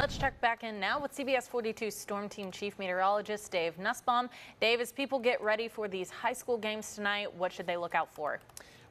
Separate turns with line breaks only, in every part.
Let's check back in now with CBS 42 Storm Team Chief Meteorologist Dave Nussbaum. Dave, as people get ready for these high school games tonight, what should they look out for?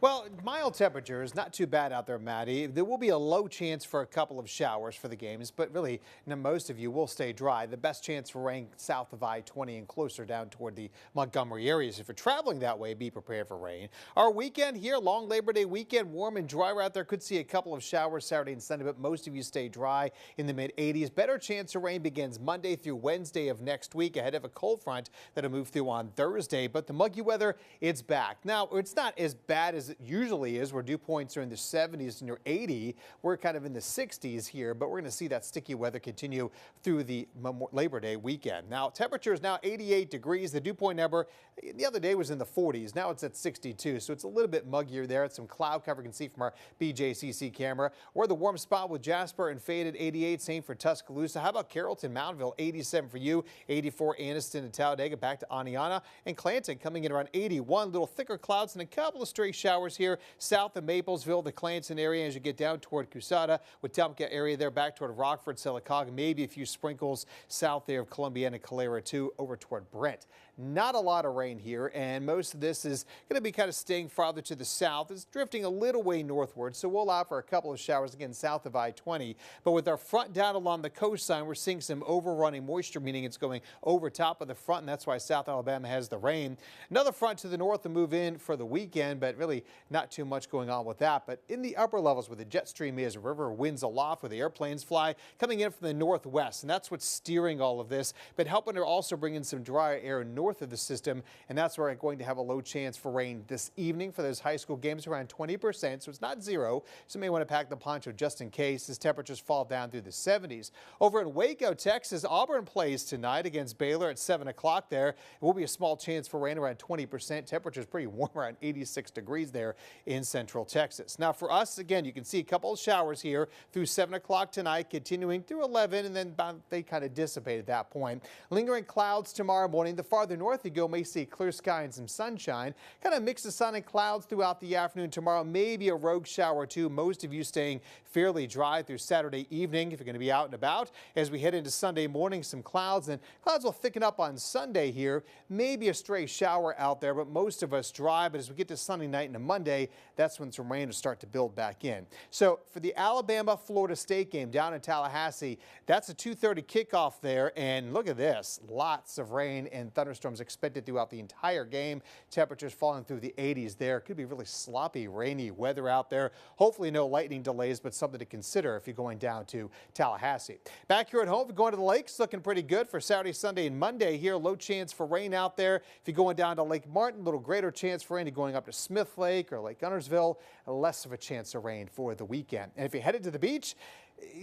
Well, mild temperatures, not too bad out there, Maddie. There will be a low chance for a couple of showers for the games, but really, most of you will stay dry. The best chance for rain south of I-20 and closer down toward the Montgomery areas. If you're traveling that way, be prepared for rain. Our weekend here, long Labor Day weekend, warm and dry out there. Could see a couple of showers Saturday and Sunday, but most of you stay dry in the mid-80s. Better chance of rain begins Monday through Wednesday of next week ahead of a cold front that'll move through on Thursday. But the muggy weather, it's back. Now, it's not as bad as it usually is, where dew points are in the 70s and you're 80. We're kind of in the 60s here, but we're going to see that sticky weather continue through the Labor Day weekend. Now, temperature is now 88 degrees. The dew point number the other day was in the 40s. Now it's at 62, so it's a little bit muggier there. It's some cloud cover you can see from our BJCC camera. We're the warm spot with Jasper and Faded 88. Same for Tuscaloosa. How about Carrollton, Mountville 87 for you, 84 Anniston and Talladega, back to Aniana and Clanton coming in around 81. Little thicker clouds and a couple of stray showers here south of Maplesville, the Clanton area as you get down toward Cusada, with Wetumpka area there back toward Rockford, Sylacauga, maybe a few sprinkles south there of Columbiana, Calera too, over toward Brent. Not a lot of rain here, and most of this is going to be kind of staying farther to the south. It's drifting a little way northward, so we'll allow for a couple of showers again south of I-20. But with our front down along the coastline, we're seeing some overrunning moisture, meaning it's going over top of the front, and that's why South Alabama has the rain. Another front to the north to move in for the weekend, but really not too much going on with that. But in the upper levels where the jet stream is, river winds aloft where the airplanes fly, coming in from the northwest, and that's what's steering all of this, but helping to also bring in some drier air north of the system, and that's where I'm going to have a low chance for rain this evening for those high school games, around 20%, so it's not zero, so you may want to pack the poncho just in case as temperatures fall down through the 70s. Over in Waco, Texas, Auburn plays tonight against Baylor at 7 o'clock there. It will be a small chance for rain, around 20%. Temperatures pretty warm, around 86 degrees there in central Texas. Now for us, again, you can see a couple of showers here through 7 o'clock tonight, continuing through 11, and then they kind of dissipate at that point. Lingering clouds tomorrow morning. The farther north you go, may see clear sky and some sunshine. Kind of mix of sun and clouds throughout the afternoon tomorrow. Maybe a rogue shower or two. Most of you staying fairly dry through Saturday evening if you're going to be out and about. As we head into Sunday morning, some clouds, and clouds will thicken up on Sunday here. Maybe a stray shower out there, but most of us dry. But as we get to Sunday night and a Monday, that's when some rain will start to build back in. So for the Alabama-Florida State game down in Tallahassee, that's a 2:30 kickoff there. And look at this. Lots of rain and thunderstorms expected throughout the entire game. Temperatures falling through the 80s there. Could be really sloppy, rainy weather out there. Hopefully no lightning delays, but something to consider if you're going down to Tallahassee. Back here at home, if you're going to the lakes, looking pretty good for Saturday, Sunday, and Monday here. Low chance for rain out there. If you're going down to Lake Martin, a little greater chance for rain. You're going up to Smith Lake or Lake Gunnersville, less of a chance of rain for the weekend. And if you're headed to the beach,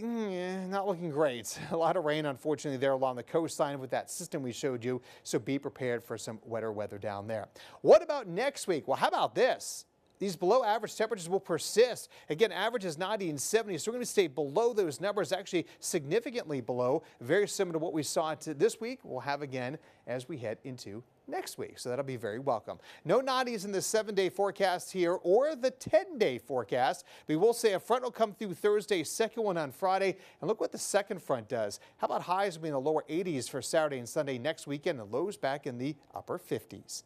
not looking great. A lot of rain, unfortunately, there along the coastline with that system we showed you, so be prepared for some wetter weather down there. What about next week? Well, how about this? These below average temperatures will persist. Again, average is 90 and 70, so we're going to stay below those numbers, actually significantly below, very similar to what we saw this week. We'll have again as we head into next week, so that'll be very welcome. No 90s in the 7-day forecast here or the 10-day forecast. We will say a front will come through Thursday, second one on Friday, and look what the second front does. How about highs will be in the lower 80s for Saturday and Sunday next weekend, and lows back in the upper 50s.